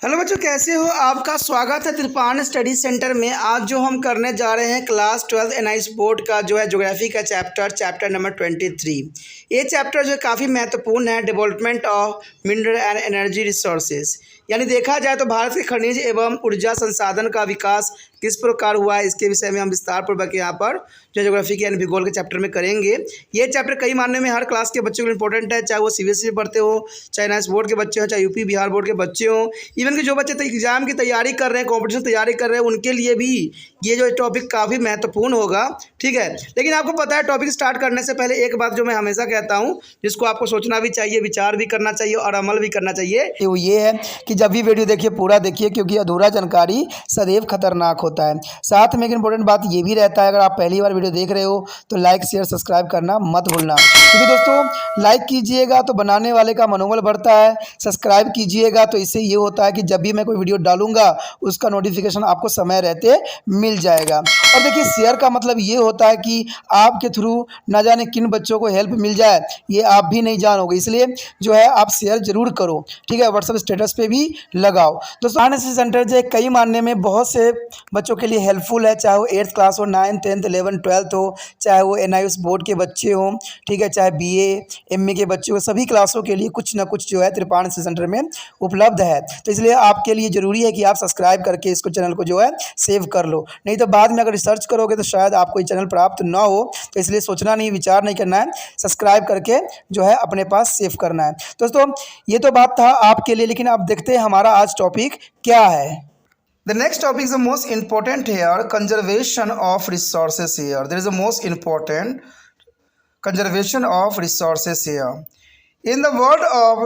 Hello बच्चों, कैसे हो? आपका स्वागत है त्रिपान स्टडी सेंटर में। आज जो हम करने जा रहे हैं क्लास 12 एनआईएस बोर्ड का जो है ज्योग्राफी का चैप्टर नंबर 23। ये चैप्टर जो है काफ़ी महत्वपूर्ण है, development of mineral and energy resources. यानी देखा जाए तो भारत के खनिज एवं ऊर्जा संसाधन का विकास किस प्रकार हुआ है, इसके विषय में हम विस्तारपूर्वक यहाँ पर जो ज्योग्राफी के यानी भूगोल के चैप्टर में करेंगे। ये चैप्टर कई मायने में हर क्लास के बच्चों के लिए इंपॉर्टेंट है, चाहे वो सीबीएसई पढ़ते हो, चाहे एनआईएस बोर्ड के बच्चे हों, चाहे यूपी बिहार बोर्ड के बच्चे हों, इवन कि जो बच्चे एग्जाम की तैयारी कर रहे हैं, कॉम्पिटिशन तैयारी कर रहे हैं, उनके लिए भी ये जो टॉपिक काफ़ी महत्वपूर्ण होगा। ठीक है, लेकिन आपको पता है टॉपिक स्टार्ट करने से पहले एक बात जो मैं हमेशा कहता हूँ, जिसको आपको सोचना भी चाहिए, विचार भी करना चाहिए और अमल भी करना चाहिए, वो ये है कि जब भी वीडियो देखिए पूरा देखिए, क्योंकि अधूरा जानकारी सदैव खतरनाक होता है। साथ में एक इंपॉर्टेंट बात ये भी रहता है, अगर आप पहली बार वीडियो देख रहे हो तो लाइक शेयर सब्सक्राइब करना मत भूलना, क्योंकि दोस्तों लाइक कीजिएगा तो बनाने वाले का मनोबल बढ़ता है, सब्सक्राइब कीजिएगा तो इससे ये होता है कि जब भी मैं कोई वीडियो डालूंगा उसका नोटिफिकेशन आपको समय रहते मिल जाएगा। और देखिए शेयर का मतलब ये होता है कि आपके थ्रू ना जाने किन बच्चों को हेल्प मिल जाए, ये आप भी नहीं जानोगे, इसलिए जो है आप शेयर जरूर करो। ठीक है, व्हाट्सएप स्टेटस पे भी लगाओ। दोस्तों एनआईएस सेंटर जो कई मानने में बहुत से बच्चों के लिए हेल्पफुल है, चाहे वो 8th क्लास हो, 9th 10th 11th 12th हो, चाहे वो एनआईएस बोर्ड के बच्चे हों, ठीक है, चाहे बीए एमए के बच्चे हो, सभी क्लासों के लिए कुछ ना कुछ जो है त्रिपान सेंटर में उपलब्ध है। तो इसलिए आपके लिए ज़रूरी है कि आप सब्सक्राइब करके इसको चैनल को जो है सेव कर लो, नहीं तो बाद में अगर रिसर्च करोगे तो शायद आपको ये चैनल प्राप्त ना हो। तो इसलिए सोचना नहीं, विचार नहीं करना है, सब्सक्राइब करके जो है अपने पास सेव करना है। दोस्तों ये तो बात था आपके लिए, लेकिन आप देखते हैं हमारा आज टॉपिक क्या है। The next topic is the most important here, conservation of resources here. There is the most important conservation of resources here. In the world of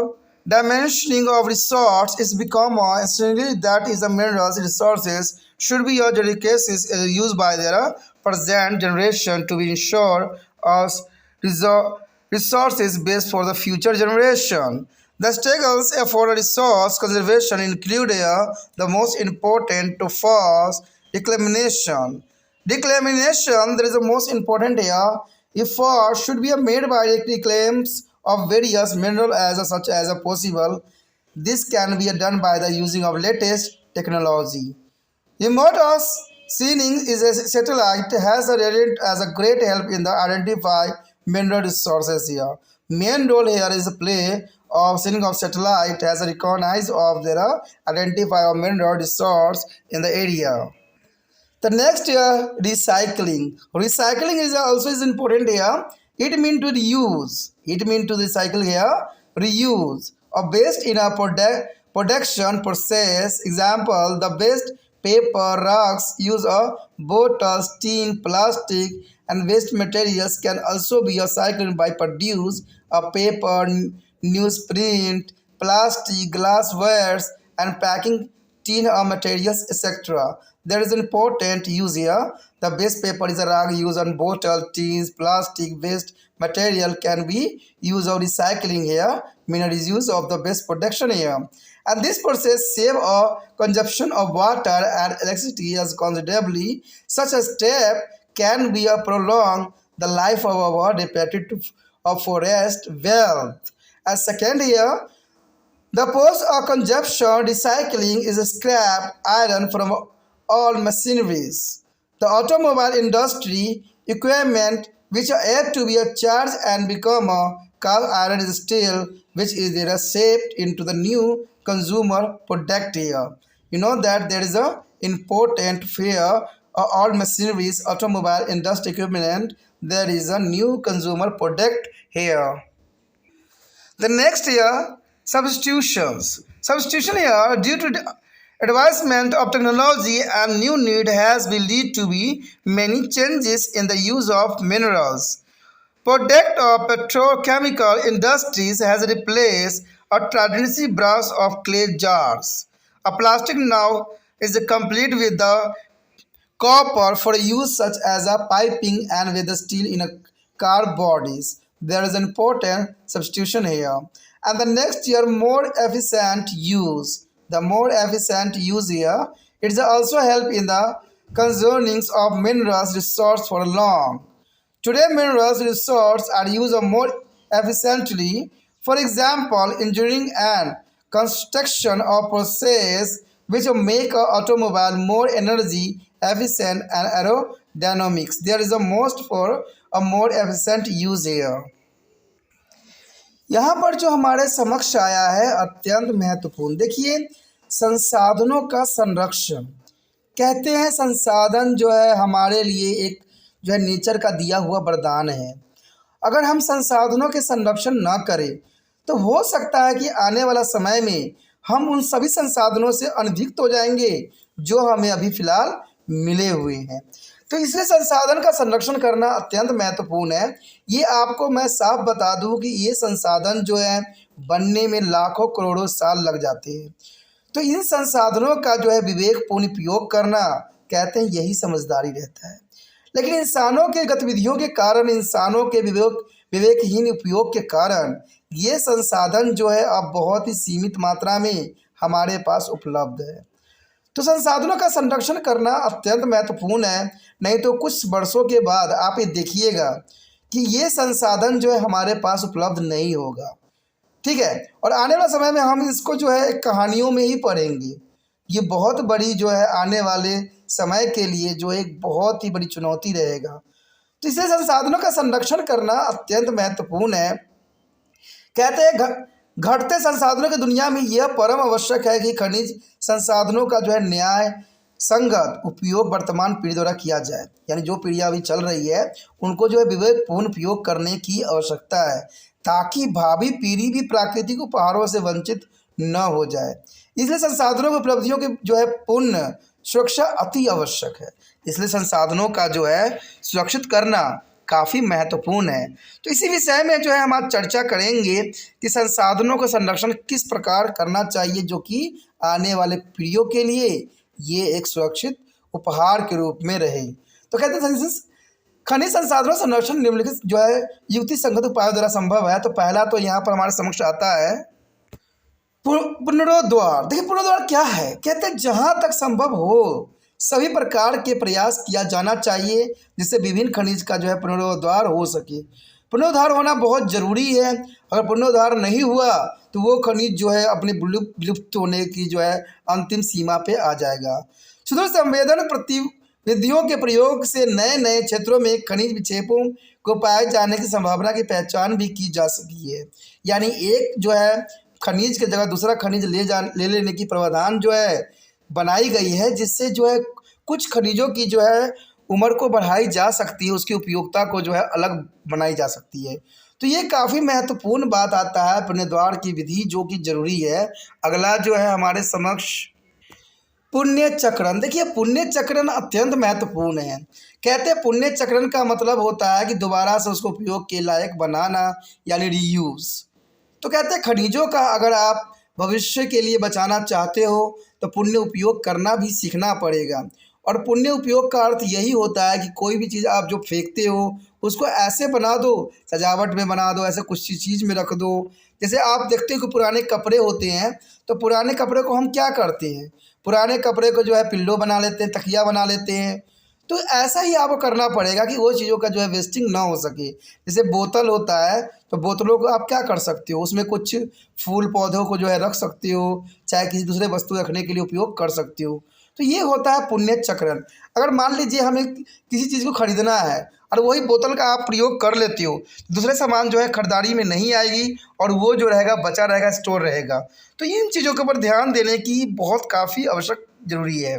dimensioning of resource, it's become essentially that is the minerals resources should be your delicacies used by their present generation to be ensure as resources based for the future generation. The struggles for resource conservation include the most important to first reclamation. Declamination, that is the most important here. Effort should be made by reclaims of various minerals such as possible. This can be done by the using of latest technology. Remote sensing is a satellite has a great help in the identify mineral resources here. Main role here is the play of sending of satellite as a recognize of their identify of mineral resource in the area. The next here, recycling. Recycling is also is important here. It means to reuse. It means to recycle here, reuse. Or based in a production process. Example, the best paper, rugs, use of bottles, tin, plastic, and waste materials can also be recycled by produce a paper, newsprint, plastic, glasswares, and packing tin materials, etc. There is an important use here. The base paper is a rag used on bottle, tins, plastic, waste material can be used of recycling here. Meaning is use of the base production here. And this process save a consumption of water and electricity as considerably. Such a step can be a prolong the life of our repetitive of forest wealth. As second here, the post-consumption recycling is scrap iron from all machineries. The automobile industry equipment which are yet to be charged and become a cast iron is steel, which is there shaped into the new consumer product here. You know that there is a important fear of all machineries, automobile industry equipment. There is a new consumer product here. The next here, substitutions. Substitution here, due to the advancement of technology and new need has been lead to be many changes in the use of minerals. Product of petrochemical industries has replaced a traditional brush of clay jars. A plastic now is complete with the copper for use such as a piping and with the steel in a car bodies. There is an important substitution here. And the next year, more efficient use. The more efficient use here, it also help in the concerning of minerals resource for long. Today, minerals resources are used more efficiently. For example, engineering and construction or process which make a automobile more energy efficient and aerodynamics. There is a most for a more efficient use here. यहाँ पर जो हमारे समक्ष आया है अत्यंत महत्वपूर्ण, देखिए संसाधनों का संरक्षण। कहते हैं संसाधन जो है हमारे लिए एक जो है नेचर का दिया हुआ वरदान है। अगर हम संसाधनों के संरक्षण ना करें तो हो सकता है कि आने वाला समय में हम उन सभी संसाधनों से अनभिज्ञ हो जाएंगे जो हमें अभी फ़िलहाल मिले हुए हैं। तो इसलिए संसाधन का संरक्षण करना अत्यंत महत्वपूर्ण है। ये आपको मैं साफ बता दूं कि ये संसाधन जो है बनने में लाखों करोड़ों साल लग जाते हैं। तो इन संसाधनों का जो है विवेकपूर्ण उपयोग करना, कहते हैं यही समझदारी रहता है। लेकिन इंसानों के गतिविधियों के कारण, इंसानों के विवेकहीन उपयोग के कारण ये संसाधन जो है अब बहुत ही सीमित मात्रा में हमारे पास उपलब्ध है। तो संसाधनों का संरक्षण करना अत्यंत महत्वपूर्ण है, नहीं तो कुछ वर्षों के बाद आप ये देखिएगा कि ये संसाधन जो है हमारे पास उपलब्ध नहीं होगा। ठीक है, और आने वाले समय में हम इसको जो है कहानियों में ही पढ़ेंगे। ये बहुत बड़ी जो है आने वाले समय के लिए जो एक बहुत ही बड़ी चुनौती रहेगा। तो इसलिए संसाधनों का संरक्षण करना अत्यंत महत्वपूर्ण है। कहते हैं घटते संसाधनों की दुनिया में यह परम आवश्यक है कि खनिज संसाधनों का जो है न्याय संगत उपयोग वर्तमान पीढ़ी द्वारा किया जाए। यानी जो पीढ़ियाँ अभी चल रही है उनको जो है विवेकपूर्ण उपयोग करने की आवश्यकता है, ताकि भावी पीढ़ी भी प्राकृतिक उपहारों से वंचित न हो जाए। इसलिए संसाधनों की उपलब्धियों की जो है पूर्ण सुरक्षा अति आवश्यक है। इसलिए संसाधनों का जो है सुरक्षित करना काफ़ी महत्वपूर्ण है। तो इसी विषय में जो है हम आज चर्चा करेंगे कि संसाधनों का संरक्षण किस प्रकार करना चाहिए, जो कि आने वाले पीढ़ियों के लिए ये एक सुरक्षित उपहार के रूप में रहे। तो कहते हैं खनिज संसाधनों संरक्षण निम्नलिखित जो है युक्ति संगत उपायों द्वारा संभव है। तो पहला तो यहाँ पर हमारे समक्ष आता है पुनरुद्धार। देखिए पुनरुद्धार क्या है, कहते हैं जहाँ तक संभव हो सभी प्रकार के प्रयास किया जाना चाहिए जिससे विभिन्न खनिज का जो है पुनरुद्धार हो सके। पुनरुद्धार होना बहुत ज़रूरी है। अगर पुनरुद्धार नहीं हुआ तो वो खनिज जो है अपने विलुप्त होने की जो है अंतिम सीमा पे आ जाएगा। सुदूर संवेदन विधियों के प्रयोग से नए नए क्षेत्रों में खनिज विक्षेपों को पाए जाने की संभावना की पहचान भी की जा सकी है। यानी एक जो है खनिज की जगह दूसरा खनिज ले लेने की प्रावधान जो है बनाई गई है, जिससे जो है कुछ खनिजों की जो है उम्र को बढ़ाई जा सकती है, उसकी उपयोगिता को जो है अलग बनाई जा सकती है। तो ये काफ़ी महत्वपूर्ण बात आता है पुनरुद्धार की विधि, जो कि ज़रूरी है। अगला जो है हमारे समक्ष पुण्य चक्रण। देखिए पुण्य चक्रण अत्यंत महत्वपूर्ण है। कहते हैं पुण्य चक्रण का मतलब होता है कि दोबारा से उसको उपयोग के लायक बनाना, यानी रीयूज़। तो कहते हैं खनिजों का अगर आप भविष्य के लिए बचाना चाहते हो तो पुण्य उपयोग करना भी सीखना पड़ेगा। और पुण्य उपयोग का अर्थ यही होता है कि कोई भी चीज़ आप जो फेंकते हो उसको ऐसे बना दो, सजावट में बना दो, ऐसे कुछ चीज़ में रख दो। जैसे आप देखते हो कि पुराने कपड़े होते हैं, तो पुराने कपड़े को हम क्या करते हैं, पुराने कपड़े को जो है पिल्लो बना लेते हैं, तकिया बना लेते हैं। तो ऐसा ही आपको करना पड़ेगा कि वो चीज़ों का जो है वेस्टिंग ना हो सके। जैसे बोतल होता है तो बोतलों को आप क्या कर सकते हो, उसमें कुछ फूल पौधों को जो है रख सकते हो, चाहे किसी दूसरे वस्तु रखने के लिए उपयोग कर सकते हो। तो ये होता है पुण्य चक्रण। अगर मान लीजिए हमें किसी चीज़ को खरीदना है और वही बोतल का आप प्रयोग कर लेते हो, दूसरे सामान जो है खरीदारी में नहीं आएगी और वो जो रहेगा बचा रहेगा, स्टोर रहेगा। तो इन चीज़ों के ऊपर ध्यान देने की बहुत काफ़ी आवश्यक ज़रूरी है।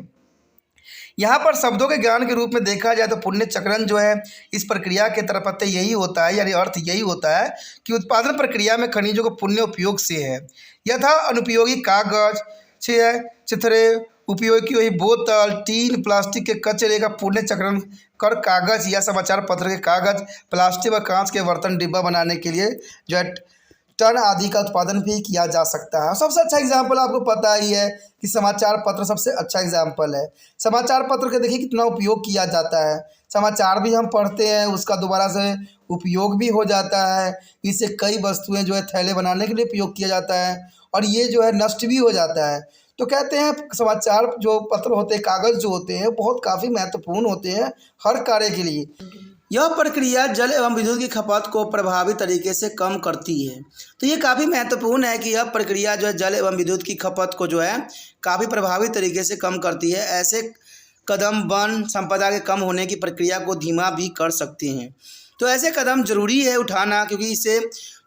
यहाँ पर शब्दों के ज्ञान के रूप में देखा जाए तो पुण्य चक्रण जो है इस प्रक्रिया के तरपत्य यही होता है, यानी अर्थ यही होता है कि उत्पादन प्रक्रिया में खनिजों को पुण्य उपयोग से है। यथा अनुपयोगी कागज, चिथरे, उपयोग की हुई बोतल, टीन, प्लास्टिक के कचरे का पुण्य चक्रण कर कागज या समाचार पत्र के कागज, प्लास्टिक व कांच के बर्तन डिब्बा बनाने के लिए जो है टन आदि का उत्पादन भी किया जा सकता है। सबसे अच्छा एग्जाम्पल आपको पता ही है कि समाचार पत्र सबसे अच्छा एग्जाम्पल है। समाचार पत्र का देखिए कितना उपयोग किया जाता है। समाचार भी हम पढ़ते हैं, उसका दोबारा से उपयोग भी हो जाता है। इससे कई वस्तुएं जो है थैले बनाने के लिए उपयोग किया जाता है और ये जो है नष्ट भी हो जाता है। तो कहते हैं समाचार जो पत्र होते हैं, कागज़ जो होते हैं, बहुत काफ़ी महत्वपूर्ण होते हैं हर कार्य के लिए। यह प्रक्रिया जल एवं विद्युत की खपत को प्रभावी तरीके से कम करती है। तो ये काफ़ी महत्वपूर्ण है कि यह प्रक्रिया जो है जल एवं विद्युत की खपत को जो है काफ़ी प्रभावी तरीके से कम करती है। ऐसे कदम वन संपदा के कम होने की प्रक्रिया को धीमा भी कर सकते हैं। तो ऐसे कदम ज़रूरी है उठाना, क्योंकि इससे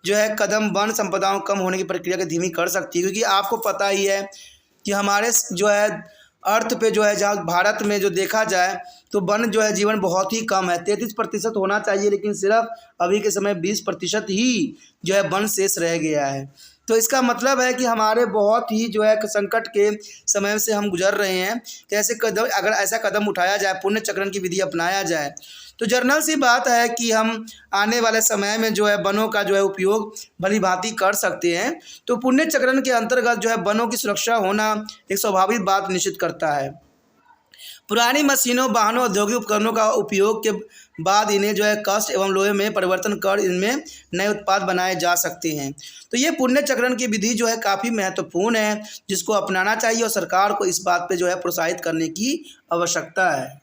जो है कदम वन संपदाओं कम होने की प्रक्रिया को धीमी कर सकती है। क्योंकि आपको पता ही है कि हमारे जो है अर्थ पे जो है, जहाँ भारत में जो देखा जाए तो वन जो है जीवन बहुत ही कम है। 33% होना चाहिए, लेकिन सिर्फ अभी के समय 20% ही जो है वन शेष रह गया है। तो इसका मतलब है कि हमारे बहुत ही जो है संकट के समय से हम गुजर रहे हैं। कि ऐसे कदम, अगर ऐसा कदम उठाया जाए, पुण्य चक्रण की विधि अपनाया जाए, तो जर्नल सी बात है कि हम आने वाले समय में जो है वनों का जो है उपयोग भली भांति कर सकते हैं। तो पुण्य चक्रण के अंतर्गत जो है वनों की सुरक्षा होना एक स्वाभाविक बात निश्चित करता है। पुरानी मशीनों, वाहनों, औद्योगिक उपकरणों का उपयोग के बाद इन्हें जो है काष्ठ एवं लोहे में परिवर्तन कर इनमें नए उत्पाद बनाए जा सकते हैं। तो ये पुण्य चक्रण की विधि जो है काफ़ी महत्वपूर्ण है, जिसको अपनाना चाहिए और सरकार को इस बात पे जो है प्रोत्साहित करने की आवश्यकता है।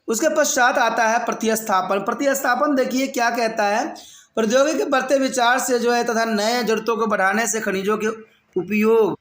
उसके पश्चात आता है प्रतिस्थापन। प्रतिस्थापन देखिए क्या कहता है। प्रौद्योगिकी के बढ़ते विचार से जो है तथा नए जरूरतों को बढ़ाने से खनिजों के उपयोग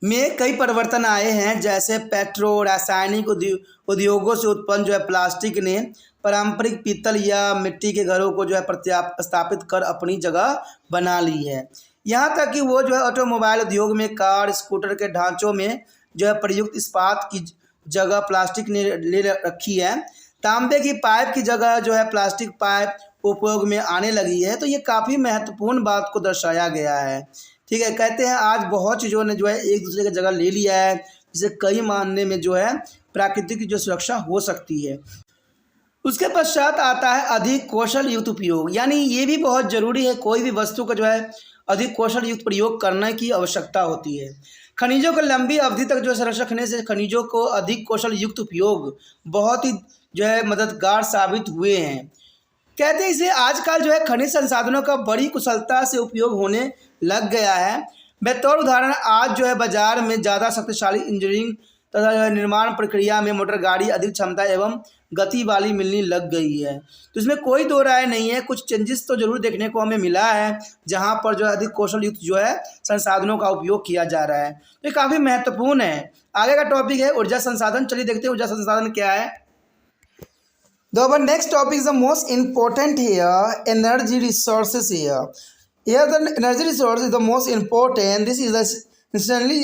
में कई परिवर्तन आए हैं। जैसे पेट्रो रासायनिक उद्योगों से उत्पन्न जो है प्लास्टिक ने पारंपरिक पीतल या मिट्टी के घरों को जो है प्रतिस्थापित कर अपनी जगह बना ली है। यहाँ तक कि वो जो है ऑटोमोबाइल उद्योग में कार, स्कूटर के ढांचों में जो है प्रयुक्त इस्पात की जगह प्लास्टिक ने ले रखी है। तांबे की पाइप की जगह जो है प्लास्टिक पाइप उपयोग में आने लगी है। तो ये काफ़ी महत्वपूर्ण बात को दर्शाया गया है। ठीक है, कहते हैं आज बहुत चीज़ों ने जो है एक दूसरे की जगह ले लिया है, जिसे कई मानने में जो है प्राकृतिक की जो सुरक्षा हो सकती है। उसके पश्चात आता है अधिक कौशल युक्त उपयोग। यानी ये भी बहुत ज़रूरी है, कोई भी वस्तु का जो है अधिक कौशल युक्त प्रयोग करने की आवश्यकता होती है। खनिजों को लंबी अवधि तक जो है संरक्षण रखने से खनिजों को अधिक कौशल युक्त उपयोग बहुत ही जो है मददगार साबित हुए हैं। कहते हैं इसे आजकल जो है खनिज संसाधनों का बड़ी कुशलता से उपयोग होने लग गया है। बतौर उदाहरण आज जो है बाजार में ज़्यादा शक्तिशाली इंजीनियरिंग तथा जो है निर्माण प्रक्रिया में मोटर गाड़ी अधिक क्षमता एवं गति वाली मिलने लग गई है। तो इसमें कोई दो राय नहीं है, कुछ चेंजेस तो जरूर देखने को हमें मिला है, जहाँ पर जो है अधिक कौशल युक्त जो है संसाधनों का उपयोग किया जा रहा है। तो ये काफ़ी महत्वपूर्ण है। आगे का टॉपिक है ऊर्जा संसाधन। चलिए देखते हैं ऊर्जा संसाधन क्या है। The next topic is the most important here, energy resources here. Here the energy resource is the most important. This is the instantly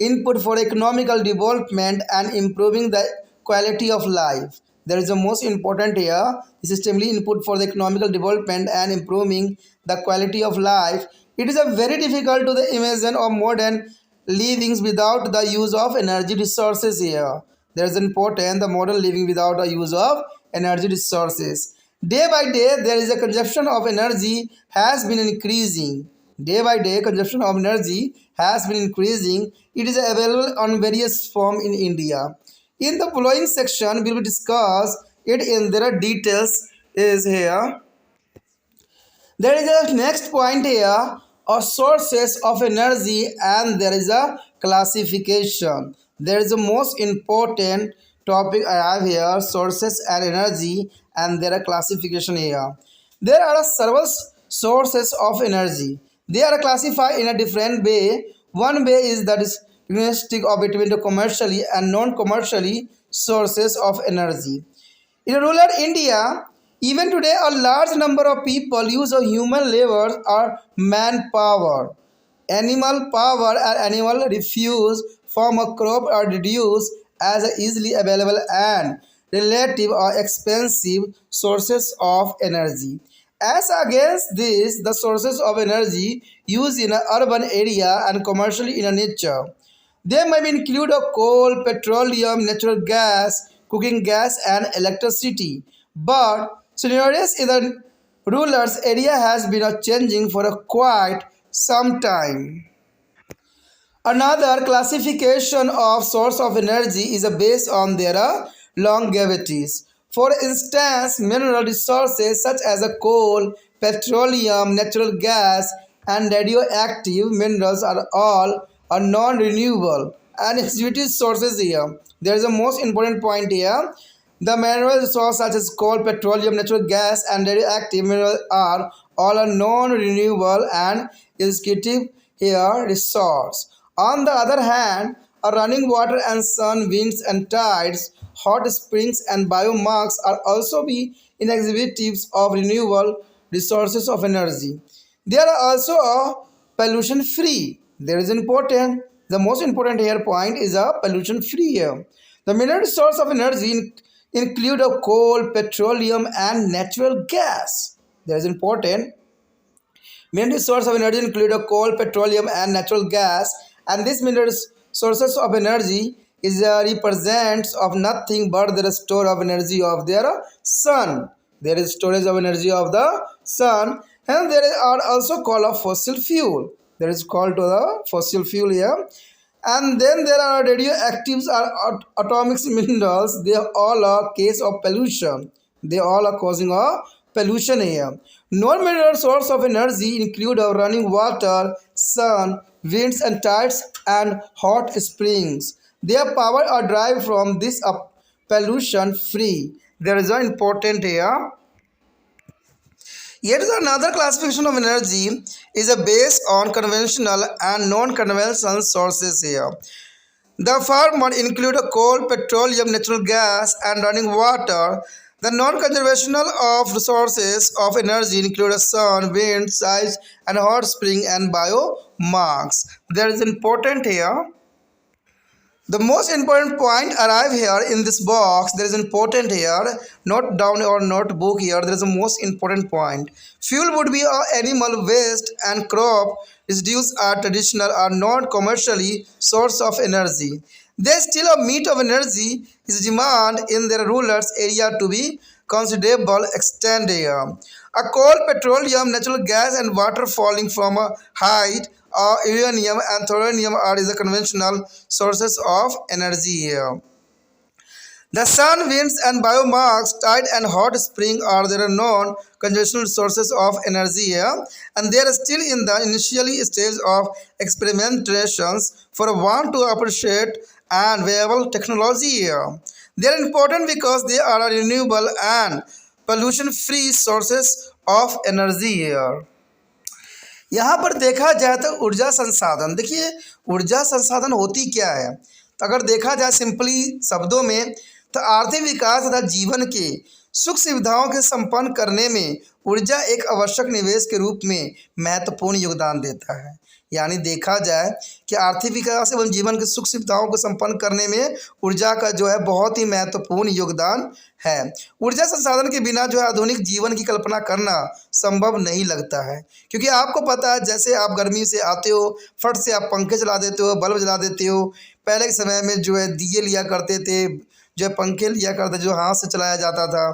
input for economical development and improving the quality of life. There is the most important here. This is timely input for the economical development and improving the quality of life. It is a very difficult to the imagine of modern livings without the use of energy resources here. There is important the modern living without the use of energy resources. Day by day, there is a consumption of energy has been increasing. Day by day, consumption of energy has been increasing. It is available on various forms in India. In the following section, we will discuss it in their details. Is here. There is a next point here of sources of energy, and there is a classification. There is the most important topic I have here, sources and energy, and there are classification here. There are several sources of energy. They are classified in a different way. One way is that is diagnostic of between the commercially and non-commercially sources of energy. In rural India, even today, a large number of people use a human labor or manpower. Animal power and animal refuse from a crop are reduced as easily available and relative or expensive sources of energy. As against this, the sources of energy used in an urban area and commercially in a nature. They may include a coal, petroleum, natural gas, cooking gas, and electricity. But scenarios in the rural area has been changing for a quite some time. Another classification of source of energy is based on their longevities. For instance, mineral resources such as coal, petroleum, natural gas, and radioactive minerals are all non-renewable and exhaustive sources here. There is a most important point here. The mineral resources such as coal, petroleum, natural gas, and radioactive minerals are all a non-renewable and executive here resource. On the other hand, a running water and sun, winds and tides, hot springs and biomass are also be inexhibitives of renewable resources of energy. They are also a pollution free. There is important. The most important here point is a pollution free here. The mineral source of energy include of coal, petroleum, and natural gas. That is important. Mineral source of energy include of coal, petroleum, and natural gas. And these mineral sources of energy is represents of nothing but the store of energy of their sun. There is storage of energy of the sun, and there are also called a fossil fuel. There is called to the fossil fuel here. And then there are radioactives are atomic minerals. They are all a case of pollution. They all are causing a pollution here. Non-mineral source of energy include a running water, sun, winds and tides, and hot springs. Their power are derived from this pollution free. There is an important here. Yet another classification of energy is based on conventional and non-conventional sources here. The former include coal, petroleum, natural gas, and running water. The non-conventional of resources of energy include sun, wind, tides, and hot spring and biomass. There is important here. The most important point arrive here in this box. There is important here. Note down your notebook here. There is a most important point. Fuel would be animal waste and crop residues are traditional or non-commercially source of energy. There is still a meat of energy is demand in their rulers area to be considerable extent here. A coal, petroleum, natural gas, and water falling from a height uranium and thorium are the conventional sources of energy here. The sun, winds, and biomass, tide, and hot spring are their non-conventional sources of energy here, and they are still in the initial stage of experimentations for one to appreciate and viable technology here. They are important because they are renewable and pollution-free sources of energy here. यहाँ पर देखा जाए तो ऊर्जा संसाधन, देखिए ऊर्जा संसाधन होती क्या है, तो अगर देखा जाए सिंपली शब्दों में तो आर्थिक विकास तथा जीवन के सुख सुविधाओं के संपन्न करने में ऊर्जा एक आवश्यक निवेश के रूप में महत्वपूर्ण योगदान देता है। यानी देखा जाए कि आर्थिक विकास एवं जीवन के सुख सुविधाओं को संपन्न करने में ऊर्जा का जो है बहुत ही महत्वपूर्ण योगदान है। ऊर्जा संसाधन के बिना जो है आधुनिक जीवन की कल्पना करना संभव नहीं लगता है, क्योंकि आपको पता है जैसे आप गर्मी से आते हो फट से आप पंखे चला देते हो, बल्ब जला देते हो। पहले के समय में जो है दिए लिया करते थे, जो है पंखे लिया करते, जो हाथ से चलाया जाता था।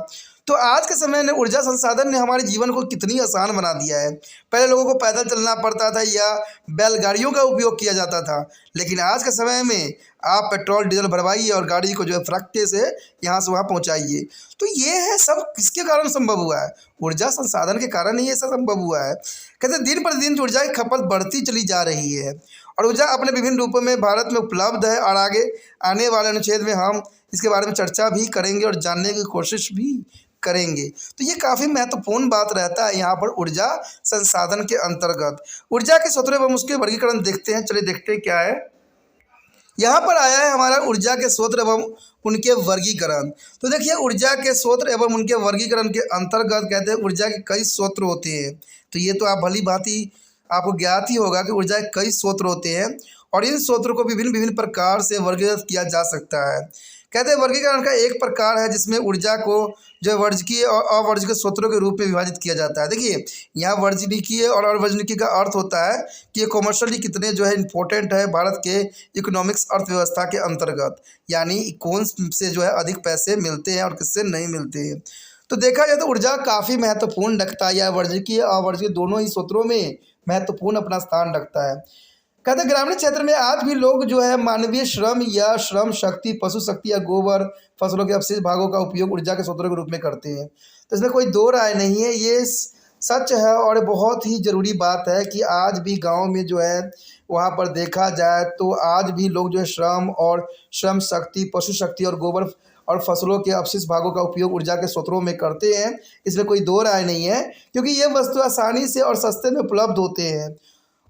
तो आज के समय में ऊर्जा संसाधन ने हमारे जीवन को कितनी आसान बना दिया है। पहले लोगों को पैदल चलना पड़ता था या बैलगाड़ियों का उपयोग किया जाता था, लेकिन आज के समय में आप पेट्रोल डीजल भरवाइए और गाड़ी को जो है फरक्के से यहाँ से वहाँ पहुँचाइए। तो ये है सब किसके कारण संभव हुआ है? ऊर्जा संसाधन के कारण ही ये सब संभव हुआ है। कहते दिन प्रतिदिन ऊर्जा की खपत बढ़ती चली जा रही है और ऊर्जा अपने विभिन्न रूपों में भारत में उपलब्ध है, और आगे आने वाले अनुच्छेद में हम इसके बारे में चर्चा भी करेंगे और जानने की कोशिश भी करेंगे। तो ये काफ़ी महत्वपूर्ण बात रहता है यहाँ पर ऊर्जा संसाधन के अंतर्गत। ऊर्जा के स्रोत एवं उसके वर्गीकरण देखते हैं। चलिए देखते हैं क्या है। यहाँ पर आया है हमारा ऊर्जा के स्रोत एवं उनके वर्गीकरण। तो देखिए ऊर्जा के स्रोत एवं उनके वर्गीकरण के अंतर्गत कहते हैं ऊर्जा के कई स्रोत होते हैं। तो ये तो आप भली भांति आपको ज्ञात ही होगा कि ऊर्जा के कई स्रोत होते हैं और इन स्रोतों को विभिन्न प्रकार से वर्गीकृत किया जा सकता है। कहते हैं वर्गीकरण का एक प्रकार है जिसमें ऊर्जा को जो वर्जकीय और अवर्जकीय स्रोतों के रूप में विभाजित किया जाता है। देखिए यहाँ वर्जनीकीय और अवर्जनीकीय का अर्थ होता है कि ये कॉमर्शियली कितने जो है इम्पोर्टेंट है भारत के इकोनॉमिक्स अर्थव्यवस्था के अंतर्गत, यानी कौन से जो है अधिक पैसे मिलते हैं और किससे नहीं मिलते हैं। तो देखा जाए तो ऊर्जा काफ़ी महत्वपूर्ण रखता है, या वर्जकीय अवर्जकीय दोनों ही स्रोतों में महत्वपूर्ण अपना स्थान रखता है। कहते हैं ग्रामीण क्षेत्र में आज भी लोग जो है मानवीय श्रम या श्रम शक्ति, पशु शक्ति या गोबर, फसलों के अवशेष भागों का उपयोग ऊर्जा के स्रोतों के रूप में करते हैं। तो इसमें कोई दो राय नहीं है, ये सच है और बहुत ही ज़रूरी बात है कि आज भी गांव में जो है वहाँ पर देखा जाए तो आज भी लोग जो है श्रम और श्रम शक्ति, पशु शक्ति और गोबर और फसलों के अवशिष्ट भागों का उपयोग ऊर्जा के स्रोतों में करते हैं। इसमें कोई दो राय नहीं है, क्योंकि ये वस्तु आसानी से और सस्ते में उपलब्ध होते हैं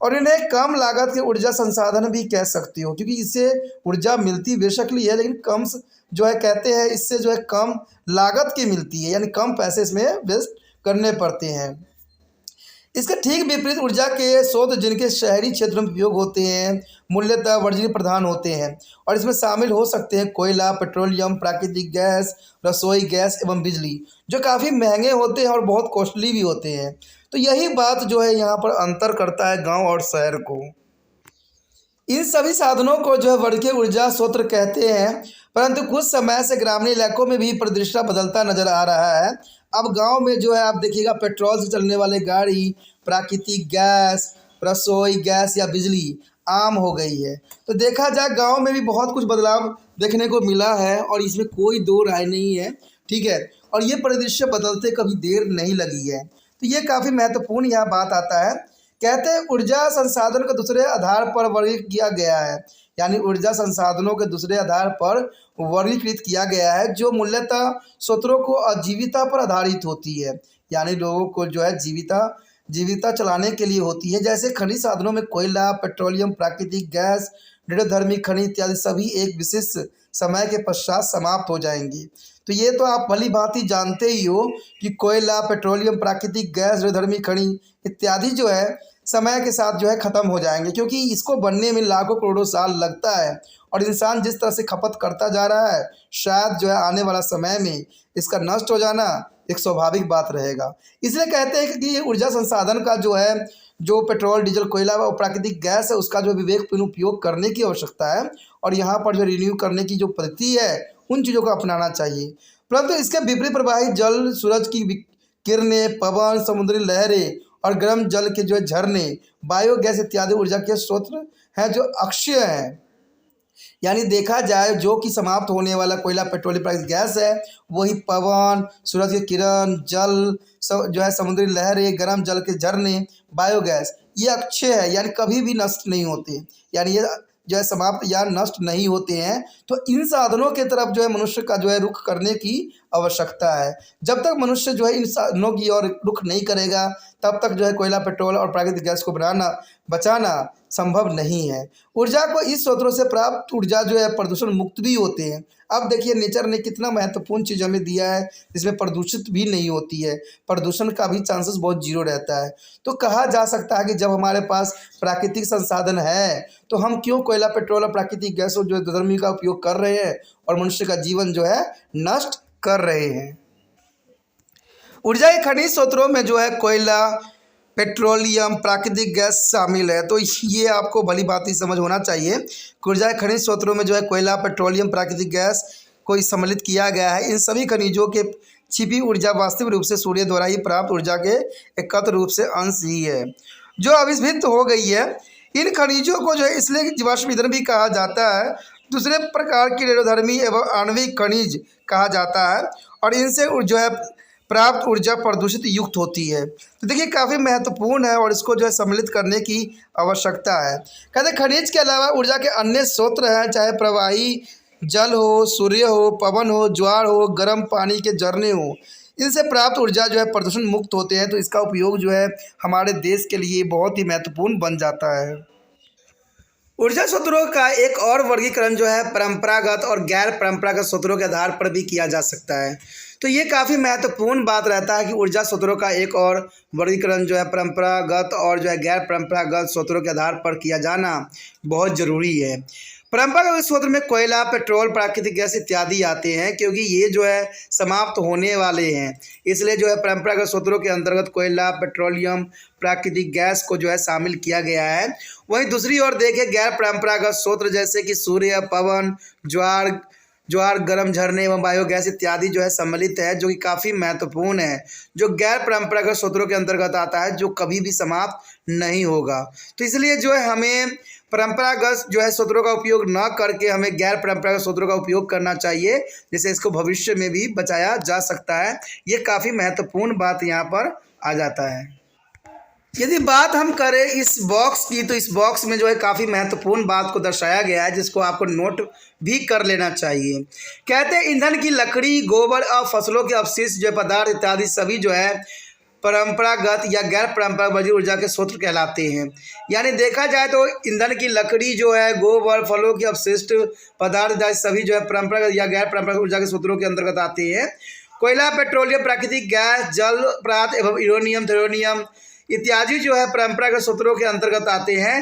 और इन्हें कम लागत के ऊर्जा संसाधन भी कह सकते हो, क्योंकि इससे ऊर्जा मिलती बेशक ही है, लेकिन कम जो है कहते हैं इससे जो है कम लागत की मिलती है, यानी कम पैसे इसमें वेस्ट करने पड़ते हैं। इसके ठीक विपरीत ऊर्जा के स्रोत जिनके शहरी क्षेत्रों में उपयोग होते हैं मूल्यतः वर्जनीय प्रधान होते हैं और इसमें शामिल हो सकते हैं कोयला, पेट्रोलियम, प्राकृतिक गैस, रसोई गैस एवं बिजली, जो काफ़ी महंगे होते हैं और बहुत कॉस्टली भी होते हैं। तो यही बात जो है यहाँ पर अंतर करता है गांव और शहर को। इन सभी साधनों को जो है वर्गीय ऊर्जा स्रोत कहते हैं, परंतु कुछ समय से ग्रामीण इलाकों में भी परिदृश्य बदलता नजर आ रहा है। अब गांव में जो है आप देखिएगा पेट्रोल से चलने वाले गाड़ी, प्राकृतिक गैस, रसोई गैस या बिजली आम हो गई है। तो देखा जाए गांव में भी बहुत कुछ बदलाव देखने को मिला है और इसमें कोई दो राय नहीं है, ठीक है। और ये परिदृश्य बदलते कभी देर नहीं लगी है। तो ये काफ़ी महत्वपूर्ण यहाँ बात आता है। कहते हैं ऊर्जा संसाधन को दूसरे आधार पर वर्गीकृत किया गया है, यानी ऊर्जा संसाधनों के दूसरे आधार पर वर्गीकृत किया गया है जो मूल्यतः स्रोतों को आजीविका पर आधारित होती है, यानी लोगों को जो है जीविका चलाने के लिए होती है। जैसे खनिज साधनों में कोयला, पेट्रोलियम, प्राकृतिक गैस, रेडियोधर्मी खनिज इत्यादि सभी एक विशिष्ट समय के पश्चात समाप्त हो जाएंगे। तो ये तो आप भली भांति जानते ही हो कि कोयला, पेट्रोलियम, प्राकृतिक गैस, रेडियोधर्मी खनिज इत्यादि जो है समय के साथ जो है ख़त्म हो जाएंगे, क्योंकि इसको बनने में लाखों करोड़ों साल लगता है और इंसान जिस तरह से खपत करता जा रहा है शायद जो है आने वाला समय में इसका नष्ट हो जाना एक स्वाभाविक बात रहेगा। इसलिए कहते हैं कि ये ऊर्जा संसाधन का जो पेट्रोल, डीजल, कोयला और प्राकृतिक गैस है उसका जो विवेकपूर्ण उपयोग करने की आवश्यकता है और यहाँ पर जो रिन्यू करने की जो पद्धति है उन चीज़ों को अपनाना चाहिए। परंतु इसके विपरीत प्रवाहित जल, सूरज की किरणें, पवन, समुद्री लहरें और गर्म जल के जो झरने, बायोगैस इत्यादि ऊर्जा के स्रोत हैं जो अक्षय हैं, यानी देखा जाए जो कि समाप्त होने वाला कोयला, पेट्रोलियम, प्राकृतिक गैस है वही पवन, सूरज की किरण, जल जो है, समुद्री लहरें, गर्म जल के झरने, बायोगैस, ये अक्षय है, यानी कभी भी नष्ट नहीं होते, यानी ये जो है समाप्त या नष्ट नहीं होते हैं। तो इन साधनों के तरफ जो है मनुष्य का जो है रुख करने की आवश्यकता है। जब तक मनुष्य जो है इन साधनों की ओर रुख नहीं करेगा तब तक जो है कोयला, पेट्रोल और प्राकृतिक गैस को बचाना संभव नहीं है। ऊर्जा को इस स्रोतों से प्राप्त ऊर्जा जो है प्रदूषण मुक्त भी होते हैं। अब देखिए नेचर ने कितना महत्वपूर्ण चीज़ हमें दिया है जिसमें प्रदूषित भी नहीं होती है, प्रदूषण का भी चांसेस बहुत जीरो रहता है। तो कहा जा सकता है कि जब हमारे पास प्राकृतिक संसाधन है तो हम क्यों कोयला, पेट्रोल और प्राकृतिक गैस और जो रेडियोधर्मी का उपयोग कर रहे हैं और मनुष्य का जीवन जो है नष्ट कर रहे हैं। ऊर्जा के खनिज स्रोतों में जो है कोयला, पेट्रोलियम, प्राकृतिक गैस शामिल है। तो ये आपको भली भांति समझ होना चाहिए कि ऊर्जा के खनिज स्रोतों में जो है कोयला, पेट्रोलियम, प्राकृतिक गैस को सम्मिलित किया गया है। इन सभी खनिजों के छिपी ऊर्जा वास्तविक रूप से सूर्य द्वारा ही प्राप्त ऊर्जा के एकत्र रूप से अंश ही है जो अविस्मृत हो गई है। इन खनिजों को जो है इसलिए जीवाश्म ईंधन भी कहा जाता है, दूसरे प्रकार की रेडियोधर्मी एवं आणविक खनिज कहा जाता है और इनसे जो है प्राप्त ऊर्जा प्रदूषित युक्त होती है। तो देखिए काफ़ी महत्वपूर्ण है और इसको जो है सम्मिलित करने की आवश्यकता है। कहते खनिज के अलावा ऊर्जा के अन्य स्रोत हैं, चाहे प्रवाही जल हो, सूर्य हो, पवन हो, ज्वार हो, गर्म पानी के झरने हो, इनसे प्राप्त ऊर्जा जो है प्रदूषण मुक्त होते हैं। तो इसका उपयोग जो है हमारे देश के लिए बहुत ही महत्वपूर्ण बन जाता है। ऊर्जा स्रोतों का एक और वर्गीकरण जो है परंपरागत और गैर परंपरागत स्रोतों के आधार पर भी किया जा सकता है। तो ये काफ़ी महत्वपूर्ण बात रहता है कि ऊर्जा स्रोतों का एक और वर्गीकरण जो है परंपरागत और जो है गैर परंपरागत स्रोतों के आधार पर किया जाना बहुत ज़रूरी है। परंपरागत स्रोत में कोयला, पेट्रोल, प्राकृतिक गैस इत्यादि आते हैं क्योंकि ये जो है समाप्त होने वाले हैं, इसलिए जो है परंपरागत स्रोतों के अंतर्गत कोयला, पेट्रोलियम, प्राकृतिक गैस को जो है शामिल किया गया है। वहीं दूसरी ओर देखें गैर परंपरागत स्रोत जैसे कि सूर्य, पवन, ज्वार, गर्म झरने एवं बायोगैस इत्यादि जो है सम्मिलित है, जो कि काफ़ी महत्वपूर्ण है, जो गैर परंपरागत स्रोतों के अंतर्गत आता है, जो कभी भी समाप्त नहीं होगा। तो इसलिए जो है हमें परंपरागत जो है स्रोतों का उपयोग न करके हमें गैर परंपरागत स्रोतों का उपयोग करना चाहिए, जिससे इसको भविष्य में भी बचाया जा सकता है। ये काफ़ी महत्वपूर्ण बात यहाँ पर आ जाता है। यदि बात हम करें इस बॉक्स की, तो इस बॉक्स में जो है काफ़ी महत्वपूर्ण बात को दर्शाया गया है, जिसको आपको नोट भी कर लेना चाहिए। कहते हैं ईंधन की लकड़ी, गोबर और फसलों के अवशिष्ट जो पदार्थ इत्यादि सभी जो है परंपरागत या गैर परंपरागत बिजली ऊर्जा के स्रोत कहलाते हैं। यानी देखा जाए तो ईंधन की लकड़ी जो है, गोबर, फलों के अवशिष्ट पदार्थ इत्यादि सभी जो है परंपरागत या गैर परंपरागत ऊर्जा के स्रोतों के अंतर्गत आते हैं। कोयला, पेट्रोलियम, प्राकृतिक गैस, जल पदार्थ एवं यूरेनियम, थोरियम इत्यादि जो है परंपरागत स्रोतों के अंतर्गत आते हैं।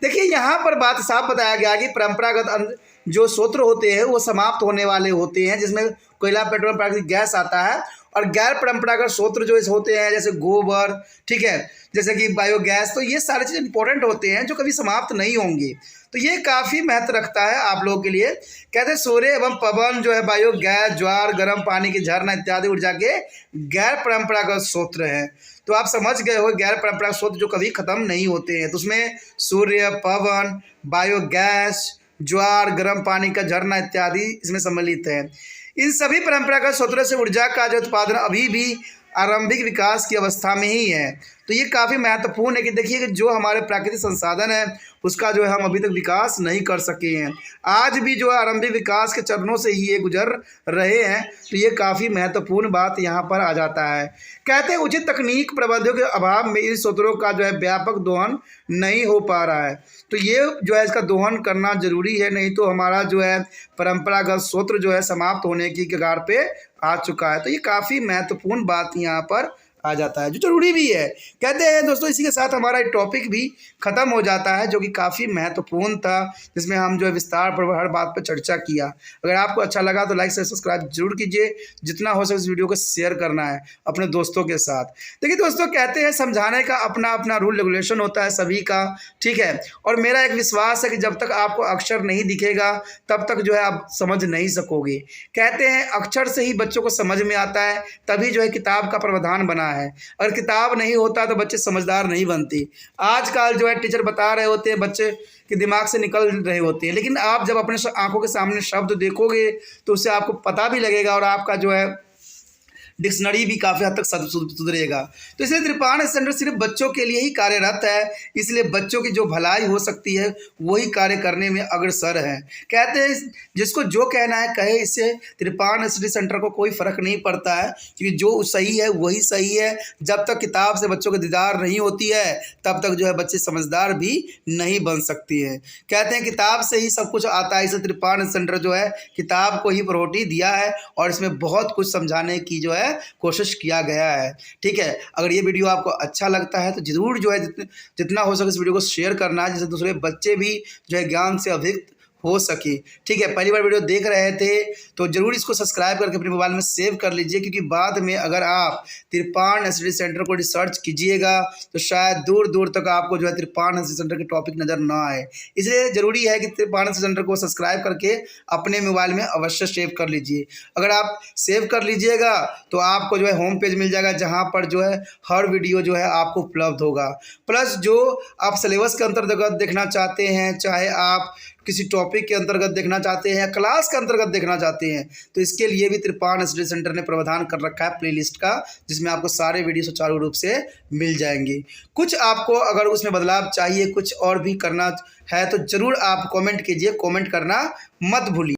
देखिए यहाँ पर बात साफ बताया गया कि परंपरागत जो स्रोत होते हैं वो समाप्त होने वाले होते हैं, जिसमें कोयला, पेट्रोल, प्राकृतिक गैस आता है। और गैर परंपरागत स्रोत जो होते हैं जैसे गोबर, ठीक है, जैसे कि बायोगैस, तो ये सारी चीज़ इंपॉर्टेंट होते हैं जो कभी समाप्त नहीं होंगे। तो ये काफ़ी महत्व रखता है आप लोगों के लिए। कहते हैं सूर्य एवं पवन जो है बायोगैस, ज्वार, गर्म पानी के झरना इत्यादि ऊर्जा के गैर परंपरागत स्रोत हैं। तो आप समझ गए हो गैर परंपरागत स्रोत जो कभी ख़त्म नहीं होते हैं। तो उसमें सूर्य, पवन, बायोगैस, ज्वार, गर्म पानी का झरना इत्यादि इसमें सम्मिलित है। इन सभी परंपरागत स्रोतों से ऊर्जा का जो उत्पादन अभी भी आरंभिक विकास की अवस्था में ही है। तो ये काफ़ी महत्वपूर्ण है कि देखिए कि जो हमारे प्राकृतिक संसाधन है उसका जो है हम अभी तक विकास नहीं कर सके हैं। आज भी जो है आरंभिक विकास के चरणों से ही ये गुजर रहे हैं। तो ये काफ़ी महत्वपूर्ण बात यहाँ पर आ जाता है। कहते हैं उचित तकनीक प्रबंधों के अभाव में इन स्रोतों का जो है व्यापक दोहन नहीं हो पा रहा है। तो ये जो है इसका दोहन करना जरूरी है, नहीं तो हमारा जो है परंपरागत स्रोत जो है समाप्त होने की कगार पे आ चुका है। तो ये काफ़ी महत्वपूर्ण बात यहाँ पर आ जाता है, जो जरूरी भी है। कहते हैं दोस्तों इसी के साथ हमारा टॉपिक भी ख़त्म हो जाता है, जो कि काफ़ी महत्वपूर्ण था, जिसमें हम जो है विस्तार पर हर बात पर चर्चा किया। अगर आपको अच्छा लगा तो लाइक से सब्सक्राइब जरूर कीजिए, जितना हो सके इस वीडियो को शेयर करना है अपने दोस्तों के साथ। देखिए दोस्तों, कहते हैं समझाने का अपना अपना रूल रेगुलेशन होता है सभी का, ठीक है। और मेरा एक विश्वास है कि जब तक आपको अक्षर नहीं दिखेगा तब तक जो है आप समझ नहीं सकोगे। कहते हैं अक्षर से ही बच्चों को समझ में आता है, तभी जो है किताब का प्रावधान बना है। अगर किताब नहीं होता तो बच्चे समझदार नहीं बनते। आजकल जो है टीचर बता रहे होते हैं, बच्चे के दिमाग से निकल रहे होते हैं, लेकिन आप जब अपने आंखों के सामने शब्द देखोगे तो उससे आपको पता भी लगेगा और आपका जो है डिक्शनरी भी काफ़ी हद तक सुधरेगा। तो इसलिए त्रिपाण सेंटर सिर्फ बच्चों के लिए ही कार्यरत है, इसलिए बच्चों की जो भलाई हो सकती है वही कार्य करने में अग्रसर है। कहते हैं जिसको जो कहना है कहे, इससे त्रिपाण स्टडी सेंटर को कोई फ़र्क नहीं पड़ता है, क्योंकि जो सही है वही सही है। जब तक किताब से बच्चों की दीदार नहीं होती है तब तक जो है बच्चे समझदार भी नहीं बन सकती हैं। कहते हैं किताब से ही सब कुछ आता है, इसलिए त्रिपाण सेंटर जो है किताब को ही प्रायोरिटी दिया है और इसमें बहुत कुछ समझाने की जो है कोशिश किया गया है, ठीक है। अगर ये वीडियो आपको अच्छा लगता है तो जरूर जो है जितना हो सके इस वीडियो को शेयर करना है, जिससे दूसरे बच्चे भी जो है ज्ञान से अधिक हो सके, ठीक है। पहली बार वीडियो देख रहे थे तो जरूर इसको सब्सक्राइब करके अपने मोबाइल में सेव कर लीजिए, क्योंकि बाद में अगर आप त्रिपाण स्टडी सेंटर को रिसर्च कीजिएगा तो शायद दूर दूर तक आपको जो है त्रिपाण स्टडी सेंटर के टॉपिक नज़र ना आए। इसलिए ज़रूरी है कि त्रिपाण स्टडी सेंटर को सब्सक्राइब करके अपने मोबाइल में अवश्य सेव कर लीजिए। अगर आप सेव कर लीजिएगा तो आपको जो है होम पेज मिल जाएगा, जहाँ पर जो है हर वीडियो जो है आपको उपलब्ध होगा। प्लस जो आप सिलेबस के अंतर्गत देखना चाहते हैं, चाहे आप किसी टॉपिक के अंतर्गत देखना चाहते हैं या क्लास के अंतर्गत देखना चाहते हैं, तो इसके लिए भी त्रिपाण स्टडी सेंटर ने प्रावधान कर रखा है प्लेलिस्ट का, जिसमें आपको सारे वीडियो सुचारू रूप से मिल जाएंगे। कुछ आपको अगर उसमें बदलाव चाहिए, कुछ और भी करना है तो ज़रूर आप कमेंट कीजिए, कमेंट करना मत भूलिए।